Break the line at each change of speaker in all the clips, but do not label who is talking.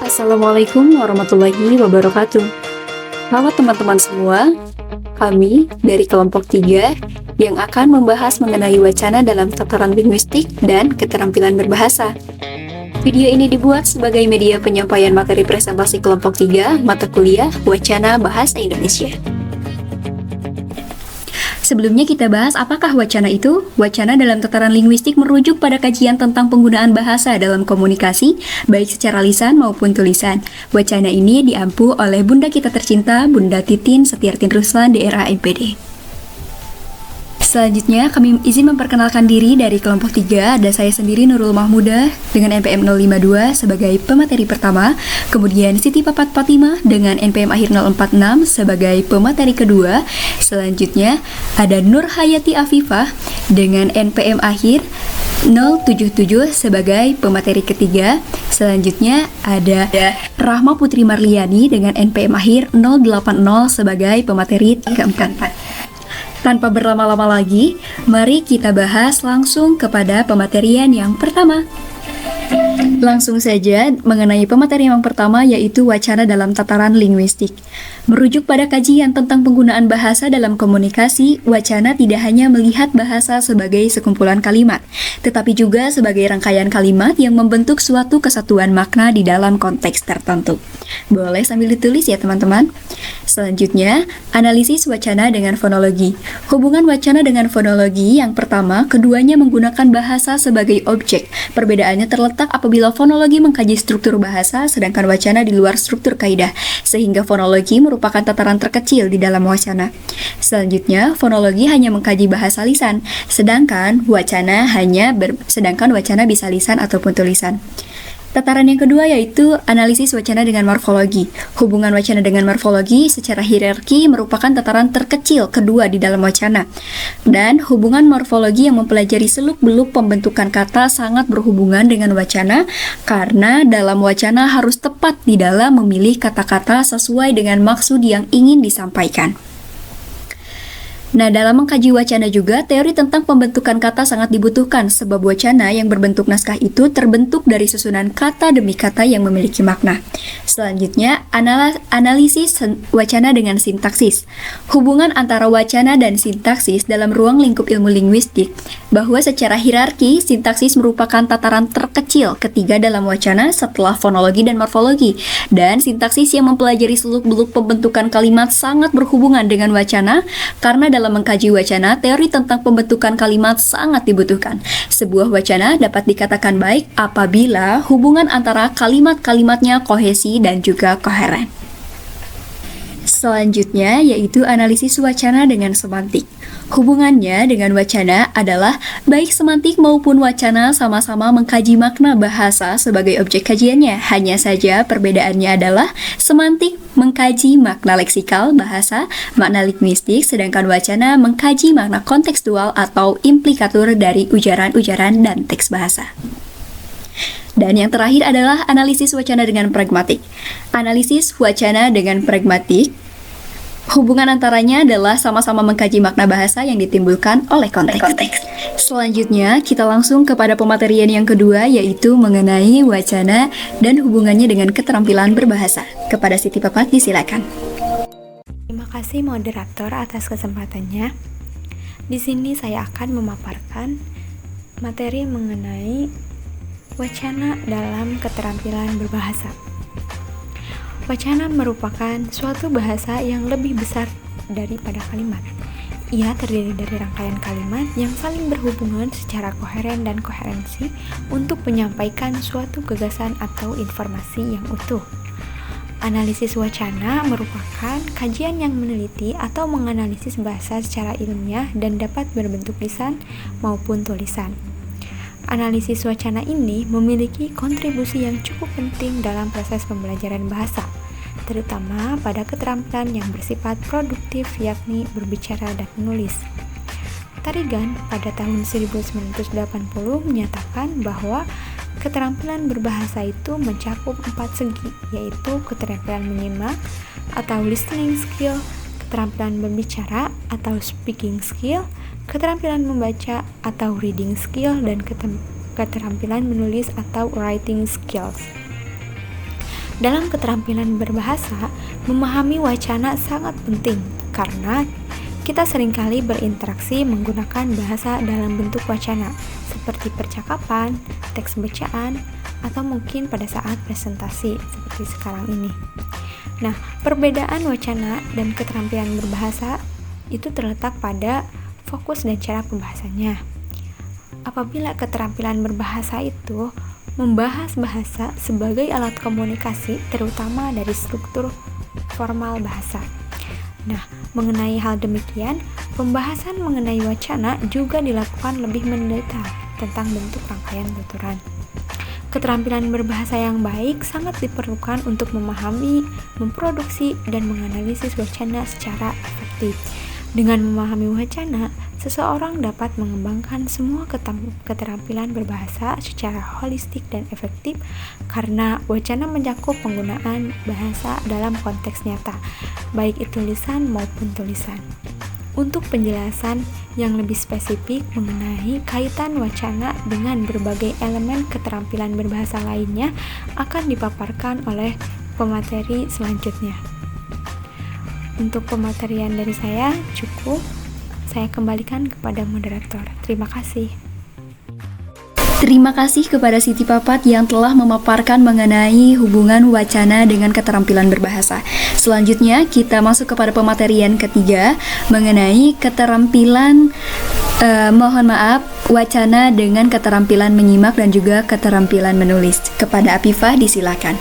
Assalamualaikum warahmatullahi wabarakatuh. Halo teman-teman semua, kami dari kelompok 3 yang akan membahas mengenai wacana dalam tataran linguistik dan keterampilan berbahasa. Video ini dibuat sebagai media penyampaian materi presentasi kelompok 3 mata kuliah Wacana Bahasa Indonesia. Sebelumnya kita bahas apakah wacana itu? Wacana dalam tataran linguistik merujuk pada kajian tentang penggunaan bahasa dalam komunikasi, baik secara lisan maupun tulisan. Wacana ini diampu oleh Bunda kita tercinta, Bunda Titin Setiartin Ruslan, DRA MPD. Selanjutnya, kami izin memperkenalkan diri dari kelompok 3. Ada saya sendiri Nurul Mahmudah dengan NPM 052 sebagai pemateri pertama, kemudian Siti Papat Fatimah dengan NPM akhir 046 sebagai pemateri kedua. Selanjutnya, ada Nur Hayati Afifah dengan NPM akhir 077 sebagai pemateri ketiga. Selanjutnya ada Rahma Putri Marliani dengan NPM akhir 080 sebagai pemateri keempat. Tanpa berlama-lama lagi, mari kita bahas langsung kepada pematerian yang pertama. Langsung saja mengenai pemateri yang pertama, yaitu wacana dalam tataran linguistik. Merujuk pada kajian tentang penggunaan bahasa dalam komunikasi, wacana tidak hanya melihat bahasa sebagai sekumpulan kalimat, tetapi juga sebagai rangkaian kalimat yang membentuk suatu kesatuan makna di dalam konteks tertentu. Boleh sambil ditulis ya teman-teman. Selanjutnya, analisis wacana dengan fonologi. Hubungan wacana dengan fonologi yang pertama, keduanya menggunakan bahasa sebagai objek. Perbedaannya terletak apabila fonologi mengkaji struktur bahasa, sedangkan wacana di luar struktur kaidah, sehingga fonologi merupakan tataran terkecil di dalam wacana. Selanjutnya, fonologi hanya mengkaji bahasa lisan, sedangkan wacana bisa lisan ataupun tulisan. Tataran yang kedua yaitu analisis wacana dengan morfologi. Hubungan wacana dengan morfologi secara hierarki merupakan tataran terkecil kedua di dalam wacana. Dan hubungan morfologi yang mempelajari seluk-beluk pembentukan kata sangat berhubungan dengan wacana, karena dalam wacana harus tepat di dalam memilih kata-kata sesuai dengan maksud yang ingin disampaikan. Nah, dalam mengkaji wacana juga, teori tentang pembentukan kata sangat dibutuhkan, sebab wacana yang berbentuk naskah itu terbentuk dari susunan kata demi kata yang memiliki makna. Selanjutnya, analisis wacana dengan sintaksis. Hubungan antara wacana dan sintaksis dalam ruang lingkup ilmu linguistik, bahwa secara hierarki, sintaksis merupakan tataran terkecil ketiga dalam wacana setelah fonologi dan morfologi, dan sintaksis yang mempelajari seluk-beluk pembentukan kalimat sangat berhubungan dengan wacana, karena dalam mengkaji wacana, teori tentang pembentukan kalimat sangat dibutuhkan. Sebuah wacana dapat dikatakan baik apabila hubungan antara kalimat-kalimatnya kohesi dan juga koheren. Selanjutnya yaitu analisis wacana dengan semantik. Hubungannya dengan wacana adalah baik semantik maupun wacana sama-sama mengkaji makna bahasa sebagai objek kajiannya. Hanya saja perbedaannya adalah semantik mengkaji makna leksikal bahasa, makna linguistik, sedangkan wacana mengkaji makna kontekstual atau implikatur dari ujaran-ujaran dan teks bahasa. Dan yang terakhir adalah analisis wacana dengan pragmatik. Analisis wacana dengan pragmatik, hubungan antaranya adalah sama-sama mengkaji makna bahasa yang ditimbulkan oleh konteks. Selanjutnya, kita langsung kepada pematerian yang kedua, yaitu mengenai wacana dan hubungannya dengan keterampilan berbahasa. Kepada Siti Papat, disilakan.
Terima kasih moderator atas kesempatannya. Di sini saya akan memaparkan materi mengenai wacana dalam keterampilan berbahasa. Wacana merupakan suatu bahasa yang lebih besar daripada kalimat. Ia terdiri dari rangkaian kalimat yang saling berhubungan secara koheren dan koherensi untuk menyampaikan suatu gagasan atau informasi yang utuh. Analisis wacana merupakan kajian yang meneliti atau menganalisis bahasa secara ilmiah dan dapat berbentuk lisan maupun tulisan. Analisis wacana ini memiliki kontribusi yang cukup penting dalam proses pembelajaran bahasa, terutama pada keterampilan yang bersifat produktif, yakni berbicara dan menulis. Tarigan pada tahun 1980 menyatakan bahwa keterampilan berbahasa itu mencakup 4 segi, yaitu keterampilan menyimak atau listening skill, keterampilan berbicara atau speaking skill, keterampilan membaca atau reading skill, dan keterampilan menulis atau writing skills. Dalam keterampilan berbahasa, memahami wacana sangat penting karena kita seringkali berinteraksi menggunakan bahasa dalam bentuk wacana, seperti percakapan, teks bacaan, atau mungkin pada saat presentasi seperti sekarang ini. Nah, perbedaan wacana dan keterampilan berbahasa itu terletak pada fokus dan cara pembahasannya. Apabila keterampilan berbahasa itu membahas bahasa sebagai alat komunikasi, terutama dari struktur formal bahasa. Nah, mengenai hal demikian, pembahasan mengenai wacana juga dilakukan lebih mendetail tentang bentuk rangkaian tuturan. Keterampilan berbahasa yang baik sangat diperlukan untuk memahami, memproduksi, dan menganalisis wacana secara efektif. Dengan memahami wacana, seseorang dapat mengembangkan semua keterampilan berbahasa secara holistik dan efektif karena wacana mencakup penggunaan bahasa dalam konteks nyata, baik itu lisan maupun tulisan. Untuk penjelasan yang lebih spesifik mengenai kaitan wacana dengan berbagai elemen keterampilan berbahasa lainnya akan dipaparkan oleh pemateri selanjutnya. Untuk pematerian dari saya cukup. Saya kembalikan kepada moderator. Terima kasih.
Terima kasih kepada Siti Papat yang telah memaparkan mengenai hubungan wacana dengan keterampilan berbahasa. Selanjutnya kita masuk kepada pematerian ketiga mengenai keterampilan wacana dengan keterampilan menyimak dan juga keterampilan menulis. Kepada Apifah disilakan.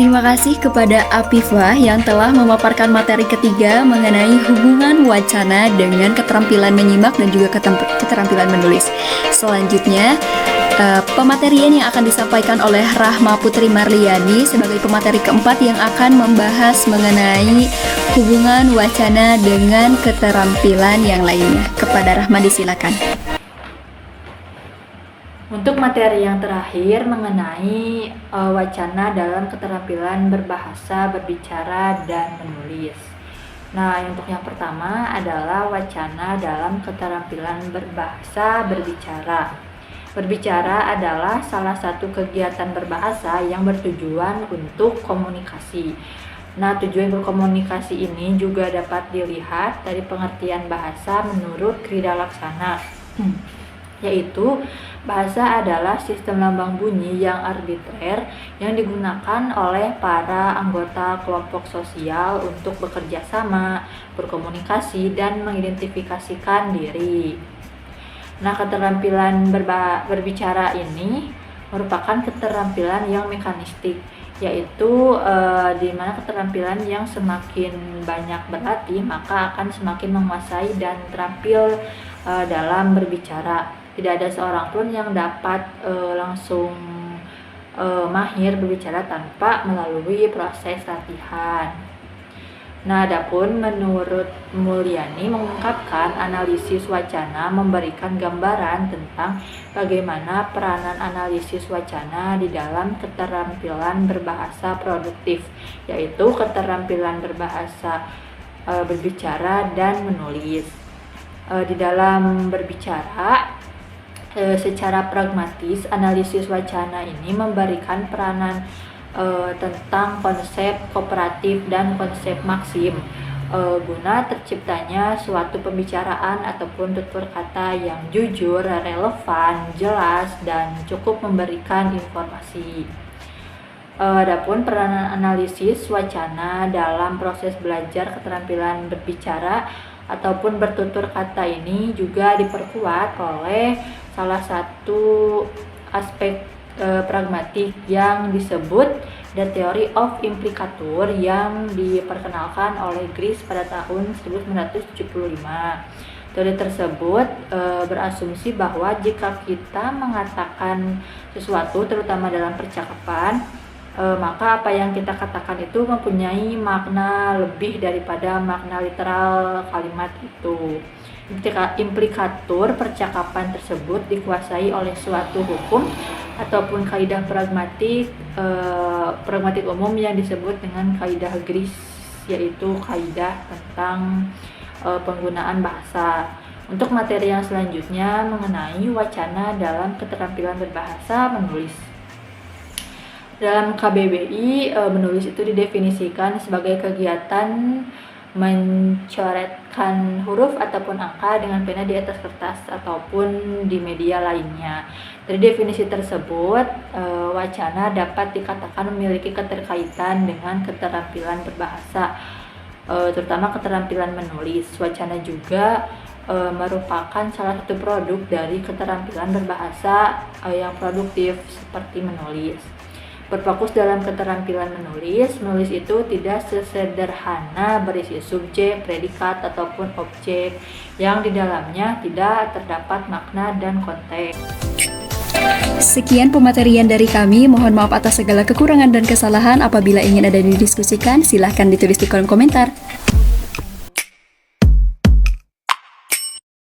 Terima kasih kepada Afifa yang telah memaparkan materi ketiga mengenai hubungan wacana dengan keterampilan menyimak dan juga keterampilan menulis. Selanjutnya, pematerian yang akan disampaikan oleh Rahma Putri Marliani sebagai pemateri keempat yang akan membahas mengenai hubungan wacana dengan keterampilan yang lainnya. Kepada Rahma disilakan.
Untuk materi yang terakhir mengenai wacana dalam keterampilan berbahasa, berbicara, dan menulis. Nah, untuk yang pertama adalah wacana dalam keterampilan berbahasa, berbicara. Berbicara adalah salah satu kegiatan berbahasa yang bertujuan untuk komunikasi. Nah, tujuan berkomunikasi ini juga dapat dilihat dari pengertian bahasa menurut Krida Laksana, yaitu bahasa adalah sistem lambang bunyi yang arbitrer yang digunakan oleh para anggota kelompok sosial untuk bekerja sama, berkomunikasi, dan mengidentifikasikan diri. Nah, keterampilan berbicara ini merupakan keterampilan yang mekanistik, yaitu di mana keterampilan yang semakin banyak berlatih maka akan semakin menguasai dan terampil dalam berbicara. Tidak ada seorang pun yang dapat langsung mahir berbicara tanpa melalui proses latihan. Nah, adapun menurut Mulyani mengungkapkan analisis wacana memberikan gambaran tentang bagaimana peranan analisis wacana di dalam keterampilan berbahasa produktif, yaitu keterampilan berbahasa berbicara dan menulis. Di dalam berbicara, secara pragmatis, analisis wacana ini memberikan peranan tentang konsep kooperatif dan konsep maksim guna terciptanya suatu pembicaraan ataupun tutur kata yang jujur, relevan, jelas, dan cukup memberikan informasi. Adapun peranan analisis wacana dalam proses belajar keterampilan berbicara ataupun bertutur kata ini juga diperkuat oleh salah satu aspek pragmatik yang disebut The Theory of Implicatur yang diperkenalkan oleh Grice pada tahun 1975. Teori tersebut berasumsi bahwa jika kita mengatakan sesuatu terutama dalam percakapan, maka apa yang kita katakan itu mempunyai makna lebih daripada makna literal kalimat itu. Implikatur percakapan tersebut dikuasai oleh suatu hukum ataupun kaidah pragmatik umum yang disebut dengan kaidah Grice, yaitu kaidah tentang penggunaan bahasa. Untuk materi yang selanjutnya mengenai wacana dalam keterampilan berbahasa, menulis. Dalam KBBI, menulis itu didefinisikan sebagai kegiatan mencoretkan huruf ataupun angka dengan pena di atas kertas ataupun di media lainnya. Dari definisi tersebut, wacana dapat dikatakan memiliki keterkaitan dengan keterampilan berbahasa, terutama keterampilan menulis. Wacana juga merupakan salah satu produk dari keterampilan berbahasa yang produktif seperti menulis. Berfokus dalam keterampilan menulis itu tidak sesederhana berisi subjek, predikat, ataupun objek yang di dalamnya tidak terdapat makna dan konteks.
Sekian pematerian dari kami, mohon maaf atas segala kekurangan dan kesalahan. Apabila ingin ada didiskusikan, silahkan ditulis di kolom komentar.